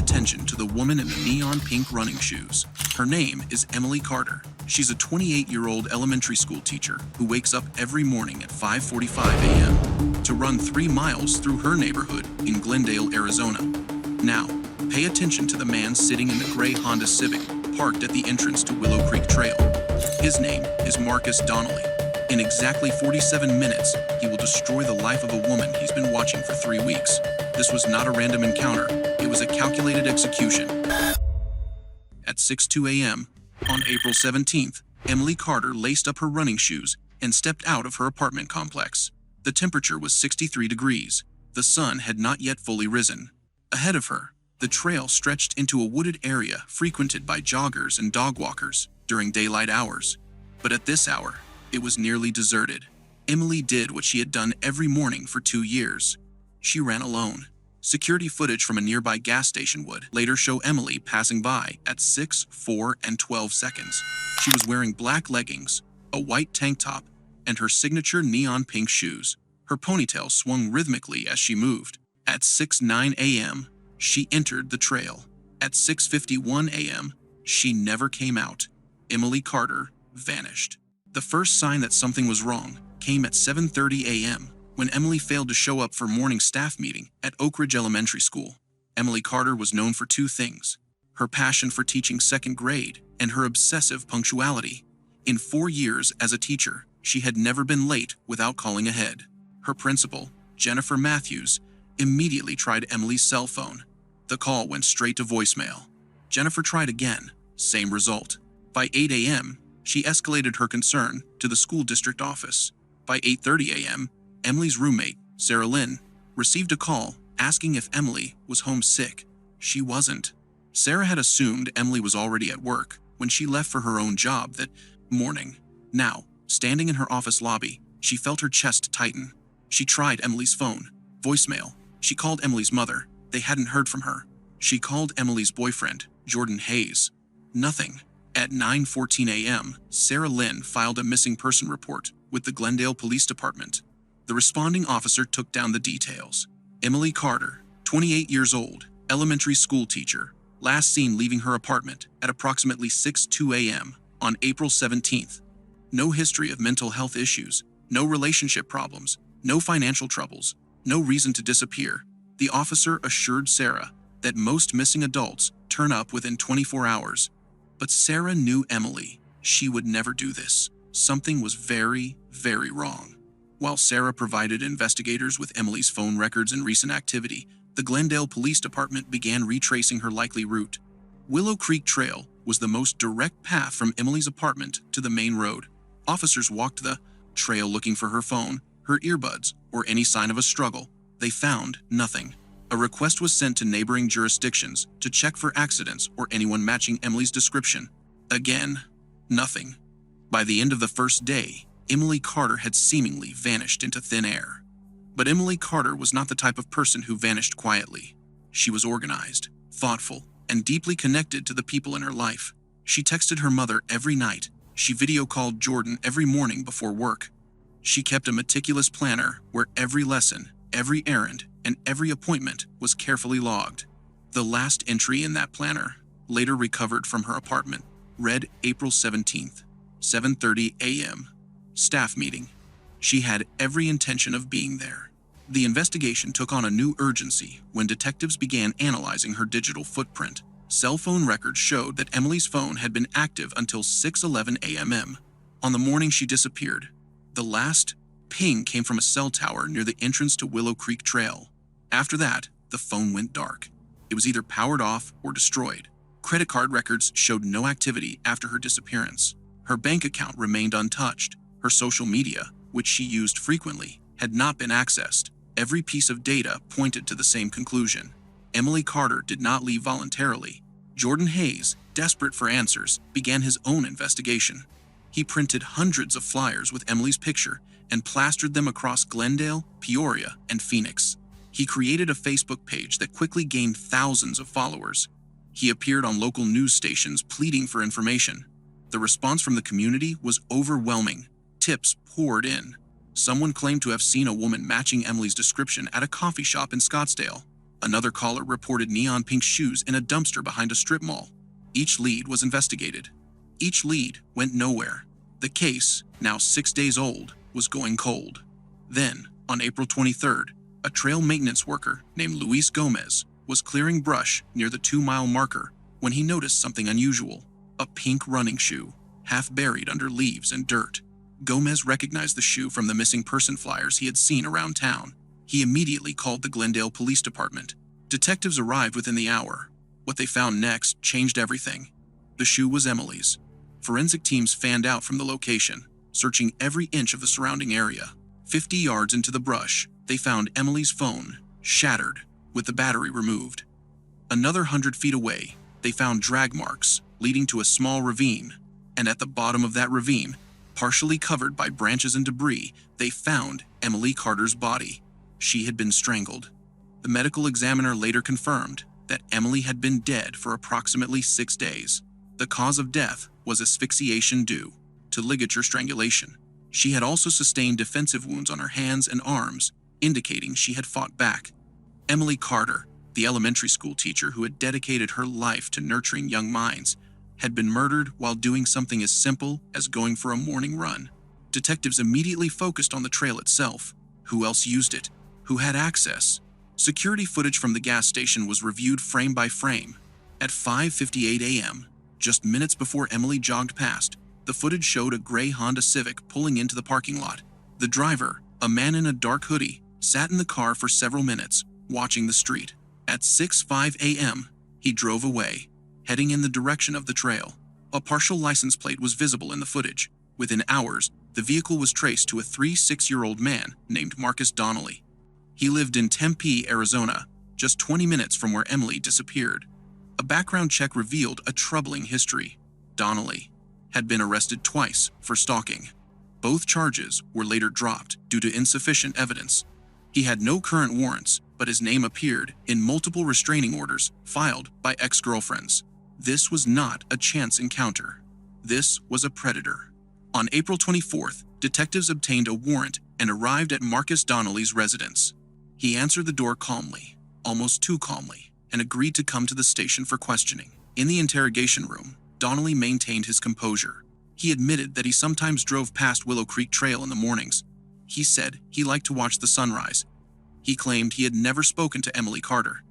attention to the woman in the neon pink running shoes. Her name is Emily Carter. She's a 28-year-old elementary school teacher who wakes up every morning at 5:45 a.m. to run 3 miles through her neighborhood in Glendale, Arizona. Now, pay attention to the man sitting in the gray Honda Civic parked at the entrance to Willow Creek Trail. His name is Marcus Donnelly. In exactly 47 minutes, he will destroy the life of a woman he's been watching for 3 weeks. This was not a random encounter. It was a calculated execution. At 6:02 a.m., on April 17th, Emily Carter laced up her running shoes and stepped out of her apartment complex. The temperature was 63 degrees. The sun had not yet fully risen. Ahead of her, the trail stretched into a wooded area frequented by joggers and dog walkers during daylight hours. But at this hour, it was nearly deserted. Emily did what she had done every morning for 2 years. She ran alone. Security footage from a nearby gas station would later show Emily passing by at 6, 4, and 12 seconds. She was wearing black leggings, a white tank top, and her signature neon pink shoes. Her ponytail swung rhythmically as she moved. At 6:09 a.m., she entered the trail. At 6:51 a.m., she never came out. Emily Carter vanished. The first sign that something was wrong came at 7:30 a.m. when Emily failed to show up for morning staff meeting at Oak Ridge Elementary School. Emily Carter was known for 2 things: her passion for teaching 2nd grade and her obsessive punctuality. In 4 years as a teacher, she had never been late without calling ahead. Her principal, Jennifer Matthews, immediately tried Emily's cell phone. The call went straight to voicemail. Jennifer tried again, same result. By 8 a.m., she escalated her concern to the school district office. By 8:30 a.m., Emily's roommate, Sarah Lynn, received a call asking if Emily was home sick. She wasn't. Sarah had assumed Emily was already at work when she left for her own job that morning. Now, standing in her office lobby, she felt her chest tighten. She tried Emily's phone. Voicemail. She called Emily's mother. They hadn't heard from her. She called Emily's boyfriend, Jordan Hayes. Nothing. At 9:14 a.m., Sarah Lynn filed a missing person report with the Glendale Police Department. The responding officer took down the details. Emily Carter, 28 years old, elementary school teacher, last seen leaving her apartment at approximately 6:02 a.m. on April 17th. No history of mental health issues, no relationship problems, no financial troubles, no reason to disappear. The officer assured Sarah that most missing adults turn up within 24 hours. But Sarah knew Emily. She would never do this. Something was very, very wrong. While Sarah provided investigators with Emily's phone records and recent activity, the Glendale Police Department began retracing her likely route. Willow Creek Trail was the most direct path from Emily's apartment to the main road. Officers walked the trail looking for her phone, her earbuds, or any sign of a struggle. They found nothing. A request was sent to neighboring jurisdictions to check for accidents or anyone matching Emily's description. Again, nothing. By the end of the first day, Emily Carter had seemingly vanished into thin air. But Emily Carter was not the type of person who vanished quietly. She was organized, thoughtful, and deeply connected to the people in her life. She texted her mother every night. She video called Jordan every morning before work. She kept a meticulous planner where every lesson, every errand, and every appointment was carefully logged. The last entry in that planner, later recovered from her apartment, read April 17th, 7:30 a.m. Staff meeting. She had every intention of being there. The investigation took on a new urgency when detectives began analyzing her digital footprint. Cell phone records showed that Emily's phone had been active until 6:11 a.m. on the morning she disappeared. The last ping came from a cell tower near the entrance to Willow Creek Trail. After that, the phone went dark. It was either powered off or destroyed. Credit card records showed no activity after her disappearance. Her bank account remained untouched. Her social media, which she used frequently, had not been accessed. Every piece of data pointed to the same conclusion. Emily Carter did not leave voluntarily. Jordan Hayes, desperate for answers, began his own investigation. He printed hundreds of flyers with Emily's picture and plastered them across Glendale, Peoria, and Phoenix. He created a Facebook page that quickly gained thousands of followers. He appeared on local news stations pleading for information. The response from the community was overwhelming. Tips poured in. Someone claimed to have seen a woman matching Emily's description at a coffee shop in Scottsdale. Another caller reported neon pink shoes in a dumpster behind a strip mall. Each lead was investigated. Each lead went nowhere. The case, now 6 days old, was going cold. Then, on April 23rd, a trail maintenance worker named Luis Gomez was clearing brush near the 2-mile marker when he noticed something unusual: a pink running shoe, half buried under leaves and dirt. Gomez recognized the shoe from the missing person flyers he had seen around town. He immediately called the Glendale Police Department. Detectives arrived within the hour. What they found next changed everything. The shoe was Emily's. Forensic teams fanned out from the location, searching every inch of the surrounding area. 50 yards into the brush, they found Emily's phone, shattered, with the battery removed. Another 100 feet away, they found drag marks leading to a small ravine, and at the bottom of that ravine, partially covered by branches and debris, they found Emily Carter's body. She had been strangled. The medical examiner later confirmed that Emily had been dead for approximately 6 days. The cause of death was asphyxiation due to ligature strangulation. She had also sustained defensive wounds on her hands and arms, indicating she had fought back. Emily Carter, the elementary school teacher who had dedicated her life to nurturing young minds, had been murdered while doing something as simple as going for a morning run. Detectives immediately focused on the trail itself. Who else used it? Who had access? Security footage from the gas station was reviewed frame by frame. At 5:58 a.m., just minutes before Emily jogged past, the footage showed a gray Honda Civic pulling into the parking lot. The driver, a man in a dark hoodie, sat in the car for several minutes, watching the street. At 6:05 a.m., he drove away, heading in the direction of the trail. A partial license plate was visible in the footage. Within hours, the vehicle was traced to a 36-year-old man named Marcus Donnelly. He lived in Tempe, Arizona, just 20 minutes from where Emily disappeared. A background check revealed a troubling history. Donnelly had been arrested twice for stalking. Both charges were later dropped due to insufficient evidence. He had no current warrants, but his name appeared in multiple restraining orders filed by ex-girlfriends. This was not a chance encounter. This was a predator. On April 24th, detectives obtained a warrant and arrived at Marcus Donnelly's residence. He answered the door calmly, almost too calmly, and agreed to come to the station for questioning. In the interrogation room, Donnelly maintained his composure. He admitted that he sometimes drove past Willow Creek Trail in the mornings. He said he liked to watch the sunrise. He claimed he had never spoken to Emily Carter.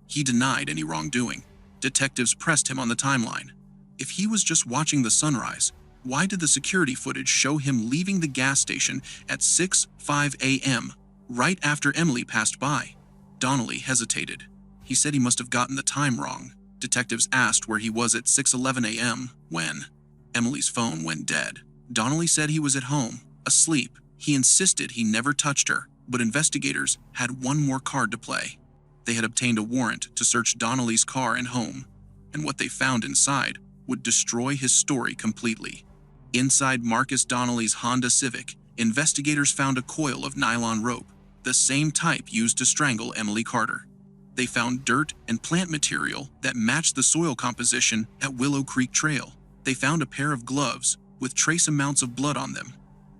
He denied any wrongdoing. Detectives pressed him on the timeline. If he was just watching the sunrise, why did the security footage show him leaving the gas station at 6:05 a.m., right after Emily passed by? Donnelly hesitated. He said he must have gotten the time wrong. Detectives asked where he was at 6:11 a.m. when Emily's phone went dead. Donnelly said he was at home, asleep. He insisted he never touched her, but investigators had one more card to play. They had obtained a warrant to search Donnelly's car and home, and what they found inside would destroy his story completely. Inside Marcus Donnelly's Honda Civic, investigators found a coil of nylon rope, the same type used to strangle Emily Carter. They found dirt and plant material that matched the soil composition at Willow Creek Trail. They found a pair of gloves with trace amounts of blood on them.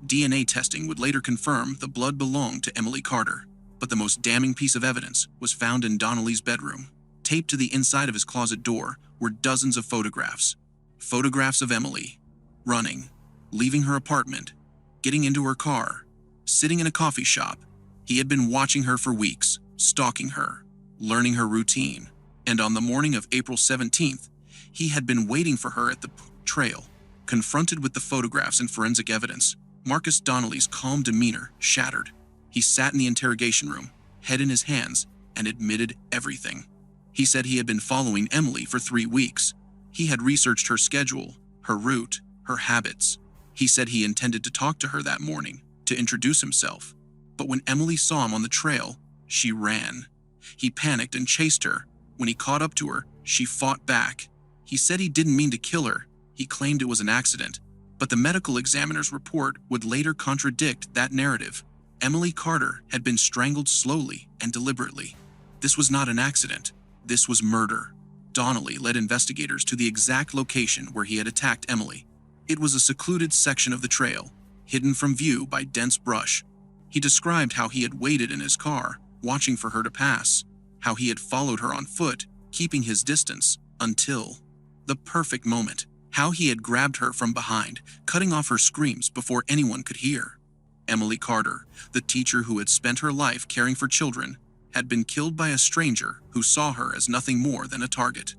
DNA testing would later confirm the blood belonged to Emily Carter. But the most damning piece of evidence was found in Donnelly's bedroom. Taped to the inside of his closet door were dozens of photographs. Photographs of Emily, running, leaving her apartment, getting into her car, sitting in a coffee shop. He had been watching her for weeks, stalking her, learning her routine, and on the morning of April 17th, he had been waiting for her at the trail. Confronted with the photographs and forensic evidence, Marcus Donnelly's calm demeanor shattered. He sat in the interrogation room, head in his hands, and admitted everything. He said he had been following Emily for 3 weeks. He had researched her schedule, her route, her habits. He said he intended to talk to her that morning, to introduce himself. But when Emily saw him on the trail, she ran. He panicked and chased her. When he caught up to her, she fought back. He said he didn't mean to kill her. He claimed it was an accident. But the medical examiner's report would later contradict that narrative. Emily Carter had been strangled slowly and deliberately. This was not an accident. This was murder. Donnelly led investigators to the exact location where he had attacked Emily. It was a secluded section of the trail, hidden from view by dense brush. He described how he had waited in his car, watching for her to pass. how he had followed her on foot, keeping his distance, until the perfect moment, how he had grabbed her from behind, cutting off her screams before anyone could hear. Emily Carter, the teacher who had spent her life caring for children, had been killed by a stranger who saw her as nothing more than a target.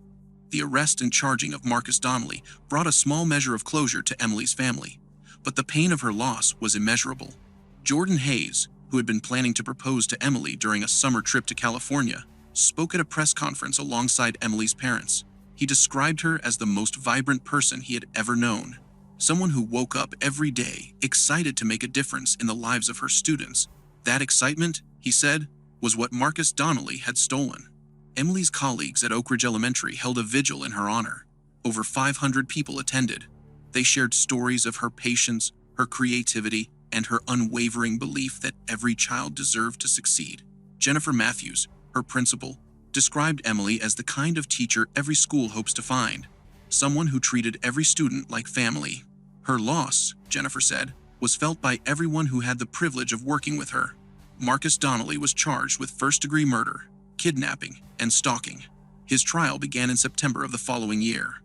The arrest and charging of Marcus Donnelly brought a small measure of closure to Emily's family, but the pain of her loss was immeasurable. Jordan Hayes, who had been planning to propose to Emily during a summer trip to California, spoke at a press conference alongside Emily's parents. He described her as the most vibrant person he had ever known, someone who woke up every day excited to make a difference in the lives of her students. That excitement, he said, was what Marcus Donnelly had stolen. Emily's colleagues at Oak Ridge Elementary held a vigil in her honor. Over 500 people attended. They shared stories of her patience, her creativity, and her unwavering belief that every child deserved to succeed. Jennifer Matthews, her principal, described Emily as the kind of teacher every school hopes to find, someone who treated every student like family. Her loss, Jennifer said, was felt by everyone who had the privilege of working with her. Marcus Donnelly was charged with first-degree murder, kidnapping, and stalking. His trial began in September of the following year.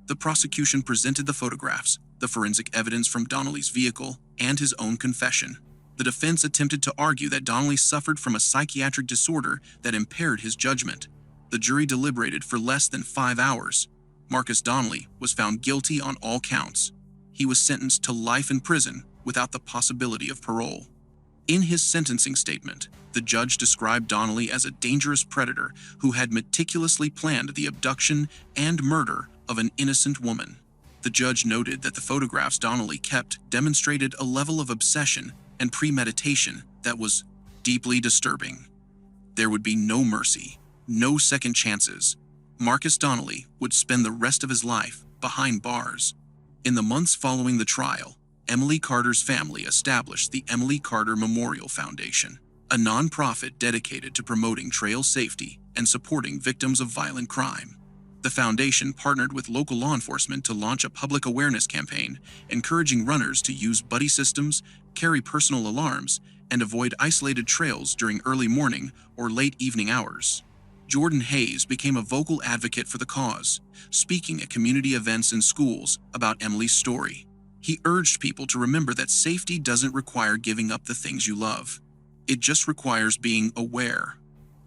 The prosecution presented the photographs, the forensic evidence from Donnelly's vehicle, and his own confession. The defense attempted to argue that Donnelly suffered from a psychiatric disorder that impaired his judgment. The jury deliberated for less than 5 hours. Marcus Donnelly was found guilty on all counts. He was sentenced to life in prison without the possibility of parole. In his sentencing statement, the judge described Donnelly as a dangerous predator who had meticulously planned the abduction and murder of an innocent woman. The judge noted that the photographs Donnelly kept demonstrated a level of obsession and premeditation that was deeply disturbing. There would be no mercy, no second chances. Marcus Donnelly would spend the rest of his life behind bars. In the months following the trial, Emily Carter's family established the Emily Carter Memorial Foundation, a nonprofit dedicated to promoting trail safety and supporting victims of violent crime. The foundation partnered with local law enforcement to launch a public awareness campaign, encouraging runners to use buddy systems, carry personal alarms, and avoid isolated trails during early morning or late evening hours. Jordan Hayes became a vocal advocate for the cause, speaking at community events and schools about Emily's story. He urged people to remember that safety doesn't require giving up the things you love. It just requires being aware.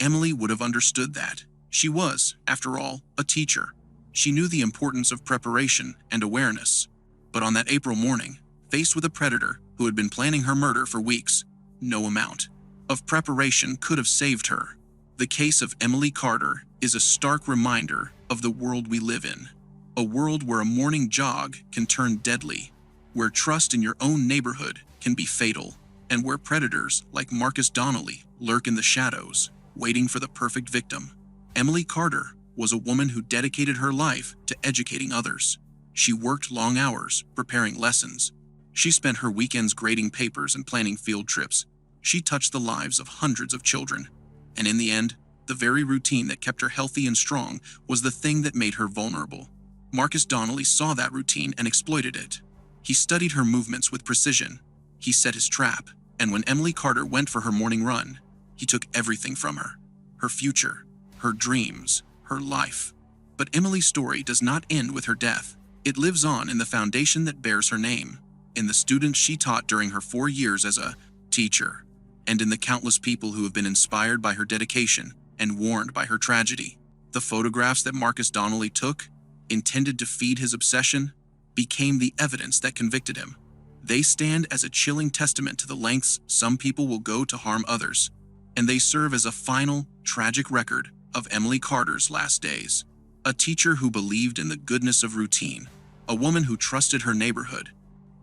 Emily would have understood that. She was, after all, a teacher. She knew the importance of preparation and awareness. But on that April morning, faced with a predator who had been planning her murder for weeks, no amount of preparation could have saved her. The case of Emily Carter is a stark reminder of the world we live in. A world where a morning jog can turn deadly, where trust in your own neighborhood can be fatal, and where predators like Marcus Donnelly lurk in the shadows, waiting for the perfect victim. Emily Carter was a woman who dedicated her life to educating others. She worked long hours preparing lessons. She spent her weekends grading papers and planning field trips. She touched the lives of hundreds of children. And in the end, the very routine that kept her healthy and strong was the thing that made her vulnerable. Marcus Donnelly saw that routine and exploited it. He studied her movements with precision. He set his trap, and when Emily Carter went for her morning run, he took everything from her. Her future, her dreams, her life. But Emily's story does not end with her death. It lives on in the foundation that bears her name, in the students she taught during her 4 years as a teacher, and in the countless people who have been inspired by her dedication and warned by her tragedy. The photographs that Marcus Donnelly took, intended to feed his obsession, became the evidence that convicted him. They stand as a chilling testament to the lengths some people will go to harm others, and they serve as a final, tragic record of Emily Carter's last days. A teacher who believed in the goodness of routine, a woman who trusted her neighborhood,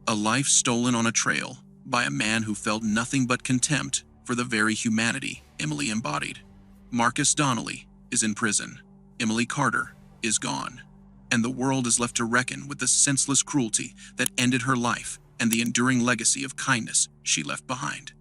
a life stolen on a trail by a man who felt nothing but contempt for the very humanity Emily embodied. Marcus Donnelly is in prison. Emily Carter is gone. And the world is left to reckon with the senseless cruelty that ended her life and the enduring legacy of kindness she left behind.